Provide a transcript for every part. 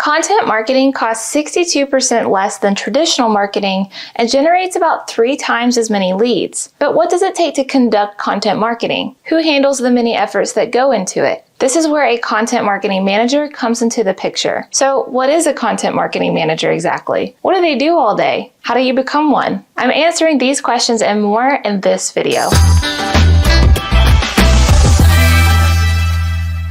Content marketing costs 62% less than traditional marketing and generates about 3 times as many leads. But what does it take to conduct content marketing? Who handles the many efforts that go into it? This is where a content marketing manager comes into the picture. So what is a content marketing manager exactly? What do they do all day? How do you become one? I'm answering these questions and more in this video.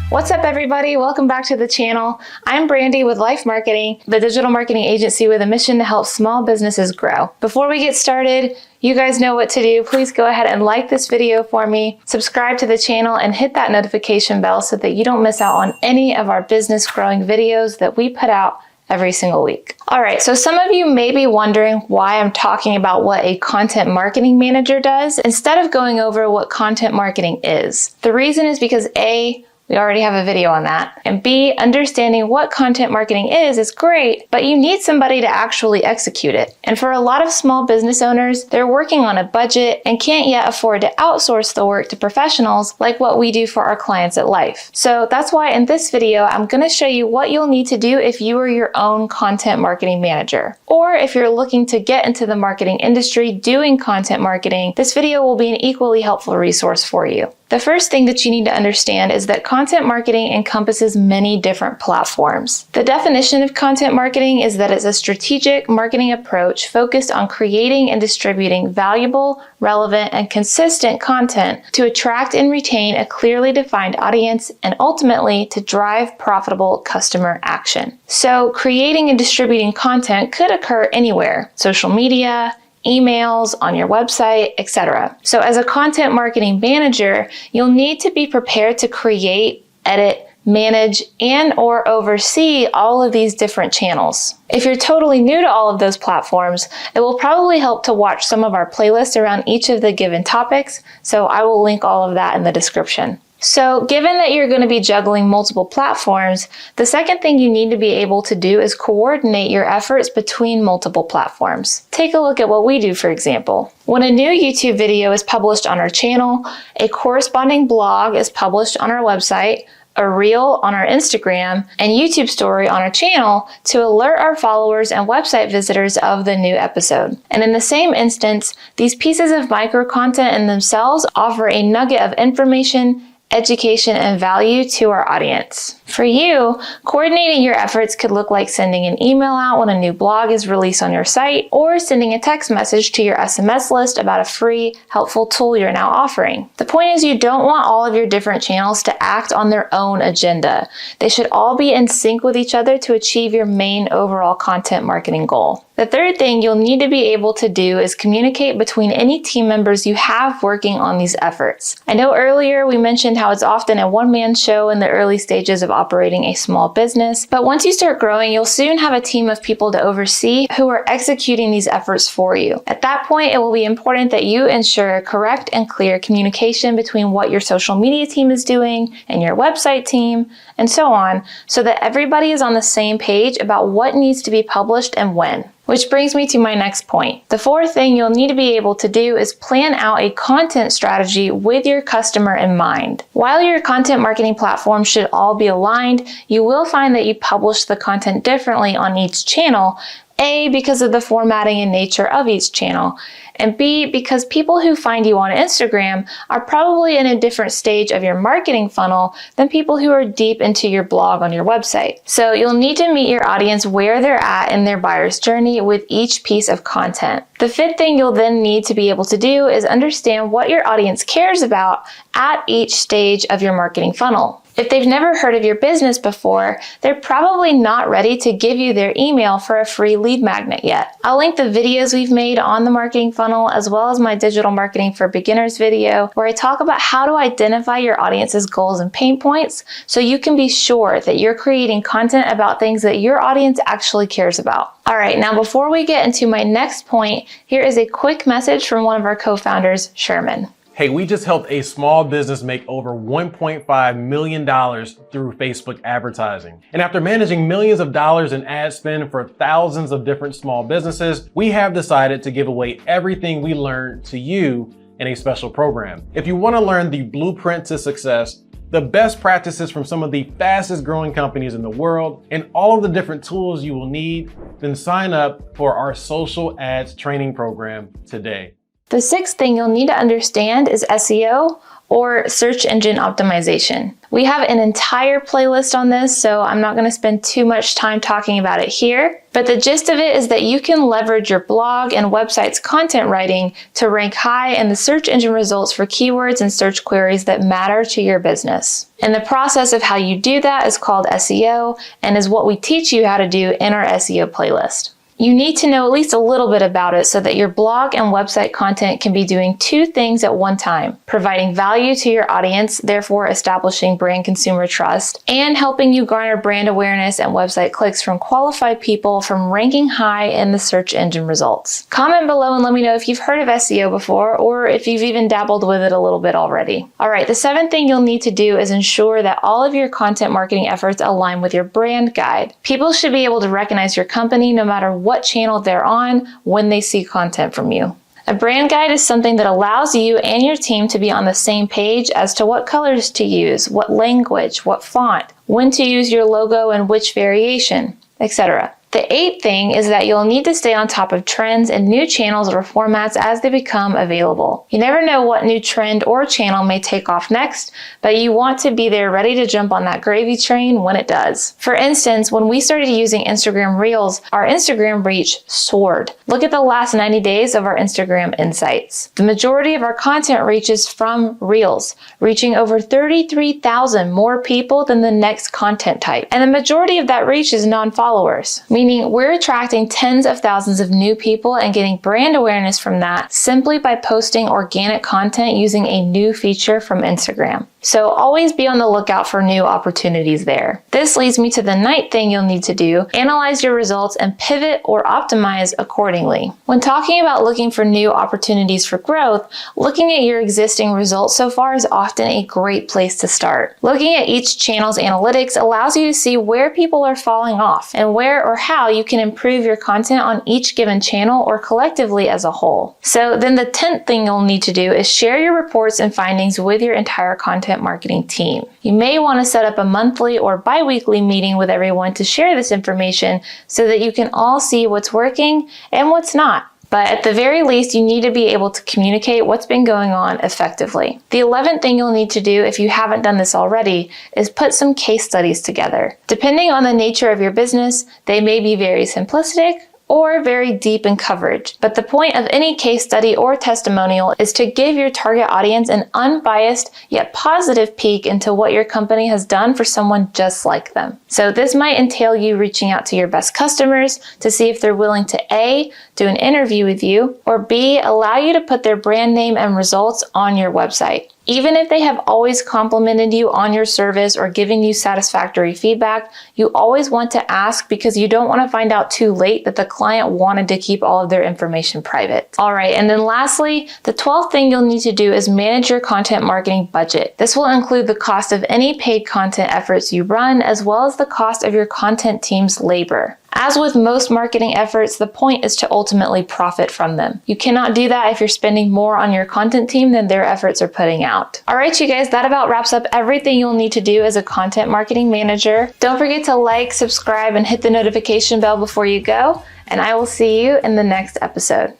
What's up everybody? Welcome back to the channel. I'm Brandy with Life Marketing, the digital marketing agency with a mission to help small businesses grow. Before we get started, you guys know what to do. Please go ahead and like this video for me, subscribe to the channel, and hit that notification bell so that you don't miss out on any of our business growing videos that we put out every single week. All right, so some of you may be wondering why I'm talking about what a content marketing manager does instead of going over what content marketing is. The reason is because A, we already have a video on that. And B, understanding what content marketing is great, but you need somebody to actually execute it. And for a lot of small business owners, they're working on a budget and can't yet afford to outsource the work to professionals like what we do for our clients at Life. So that's why in this video, I'm gonna show you what you'll need to do if you are your own content marketing manager. Or if you're looking to get into the marketing industry doing content marketing, this video will be an equally helpful resource for you. The first thing that you need to understand is that content marketing encompasses many different platforms. The definition of content marketing is that it's a strategic marketing approach focused on creating and distributing valuable, relevant, and consistent content to attract and retain a clearly defined audience and ultimately to drive profitable customer action. So creating and distributing content could occur anywhere: social media, emails, on your website, etc. So as a content marketing manager, you'll need to be prepared to create, edit, manage, and/or oversee all of these different channels. If you're totally new to all of those platforms, it will probably help to watch some of our playlists around each of the given topics, so I will link all of that in the description. So given that you're going to be juggling multiple platforms, the second thing you need to be able to do is coordinate your efforts between multiple platforms. Take a look at what we do, for example. When a new YouTube video is published on our channel, a corresponding blog is published on our website, a reel on our Instagram, and YouTube story on our channel to alert our followers and website visitors of the new episode. And in the same instance, these pieces of micro content in themselves offer a nugget of information, education, and value to our audience. For you, coordinating your efforts could look like sending an email out when a new blog is released on your site, or sending a text message to your SMS list about a free, helpful tool you're now offering. The point is, you don't want all of your different channels to act on their own agenda. They should all be in sync with each other to achieve your main overall content marketing goal. The third thing you'll need to be able to do is communicate between any team members you have working on these efforts. I know earlier we mentioned how it's often a one-man show in the early stages of operating a small business, but once you start growing, you'll soon have a team of people to oversee who are executing these efforts for you. At that point, it will be important that you ensure correct and clear communication between what your social media team is doing and your website team, and so on, so that everybody is on the same page about what needs to be published and when. Which brings me to my next point. The fourth thing you'll need to be able to do is plan out a content strategy with your customer in mind. While your content marketing platforms should all be aligned, you will find that you publish the content differently on each channel, A, because of the formatting and nature of each channel, and B, because people who find you on Instagram are probably in a different stage of your marketing funnel than people who are deep into your blog on your website. So you'll need to meet your audience where they're at in their buyer's journey with each piece of content. The fifth thing you'll then need to be able to do is understand what your audience cares about at each stage of your marketing funnel. If they've never heard of your business before, they're probably not ready to give you their email for a free lead magnet yet. I'll link the videos we've made on the marketing funnel, as well as my digital marketing for beginners video, where I talk about how to identify your audience's goals and pain points so you can be sure that you're creating content about things that your audience actually cares about. All right, now before we get into my next point, here is a quick message from one of our co-founders, Sherman. Hey, we just helped a small business make over $1.5 million through Facebook advertising. And after managing millions of dollars in ad spend for thousands of different small businesses, we have decided to give away everything we learned to you in a special program. If you want to learn the blueprint to success, the best practices from some of the fastest growing companies in the world, and all of the different tools you will need, then sign up for our social ads training program today. The sixth thing you'll need to understand is SEO, or search engine optimization. We have an entire playlist on this, so I'm not going to spend too much time talking about it here. But the gist of it is that you can leverage your blog and website's content writing to rank high in the search engine results for keywords and search queries that matter to your business. And the process of how you do that is called SEO and is what we teach you how to do in our SEO playlist. You need to know at least a little bit about it so that your blog and website content can be doing two things at one time: providing value to your audience, therefore establishing brand consumer trust, and helping you garner brand awareness and website clicks from qualified people from ranking high in the search engine results. Comment below and let me know if you've heard of SEO before or if you've even dabbled with it a little bit already. All right, the seventh thing you'll need to do is ensure that all of your content marketing efforts align with your brand guide. People should be able to recognize your company no matter what channel they're on when they see content from you. A brand guide is something that allows you and your team to be on the same page as to what colors to use, what language, what font, when to use your logo and which variation, etc. The eighth thing is that you'll need to stay on top of trends and new channels or formats as they become available. You never know what new trend or channel may take off next, but you want to be there ready to jump on that gravy train when it does. For instance, when we started using Instagram Reels, our Instagram reach soared. Look at the last 90 days of our Instagram insights. The majority of our content reaches from Reels, reaching over 33,000 more people than the next content type. And the majority of that reach is non-followers, meaning we're attracting tens of thousands of new people and getting brand awareness from that simply by posting organic content using a new feature from Instagram. So always be on the lookout for new opportunities there. This leads me to the ninth thing you'll need to do: analyze your results and pivot or optimize accordingly. When talking about looking for new opportunities for growth, looking at your existing results so far is often a great place to start. Looking at each channel's analytics allows you to see where people are falling off and where or how you can improve your content on each given channel or collectively as a whole. So then the 10th thing you'll need to do is share your reports and findings with your entire content marketing team. You may want to set up a monthly or bi-weekly meeting with everyone to share this information so that you can all see what's working and what's not. But at the very least, you need to be able to communicate what's been going on effectively. The 11th thing you'll need to do, if you haven't done this already, is put some case studies together. Depending on the nature of your business, they may be very simplistic or very deep in coverage. But the point of any case study or testimonial is to give your target audience an unbiased yet positive peek into what your company has done for someone just like them. So this might entail you reaching out to your best customers to see if they're willing to A, do an interview with you, or B, allow you to put their brand name and results on your website. Even if they have always complimented you on your service or given you satisfactory feedback, you always want to ask because you don't want to find out too late that the client wanted to keep all of their information private. All right, and then lastly, the 12th thing you'll need to do is manage your content marketing budget. This will include the cost of any paid content efforts you run, as well as the cost of your content team's labor. As with most marketing efforts, the point is to ultimately profit from them. You cannot do that if you're spending more on your content team than their efforts are putting out. All right, you guys, that about wraps up everything you'll need to do as a content marketing manager. Don't forget to like, subscribe, and hit the notification bell before you go, and I will see you in the next episode.